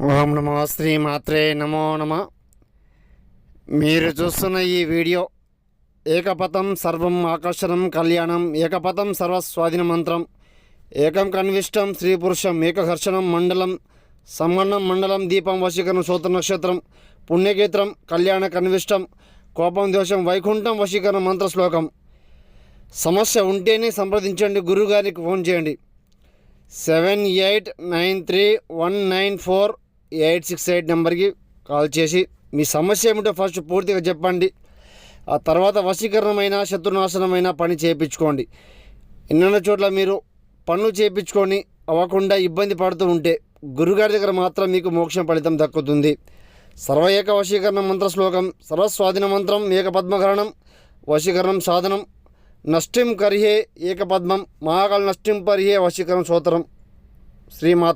ఓం నమో శ్రీ మాత్రే నమో నమ. మీరు చూస్తున్న ఈ వీడియో ఏకపథం సర్వం ఆకర్షణం కళ్యాణం ఏకపథం సర్వస్వాధీన మంత్రం ఏకం కన్విష్టం స్త్రీ పురుషం ఏకఘర్షణం మండలం సంగణం మండలం దీపం వశీకరణం సూత్ర నక్షత్రం పుణ్యగీత్రం కళ్యాణ కన్విష్టం కోపం దోషం వైకుంఠం వశీకరణ మంత్ర శ్లోకం. సమస్య ఉంటేనే సంప్రదించండి, గురుగారికి ఫోన్ చేయండి. 7893194868 నెంబర్కి కాల్ చేసి మీ సమస్య ఏమిటో ఫస్ట్ పూర్తిగా చెప్పండి. ఆ తర్వాత వశీకరణమైన శత్రునాశనమైన పని చేయించుకోండి. ఎన్నెన్నో చోట్ల మీరు పనులు చేయించుకొని అవ్వకుండా ఇబ్బంది పడుతూ ఉంటే గురుగారి దగ్గర మాత్రం మీకు మోక్షం ఫలితం దక్కుతుంది. సర్వయేక వశీకరణ మంత్ర శ్లోకం. సర్వస్వాధీన మంత్రం ఏకపద్మకరణం వశీకరణం సాధనం నష్టిం కర్హే ఏకపద్మం మహాకాళ నష్టిం పర్హే వశీకరణ సూత్రం. శ్రీమాత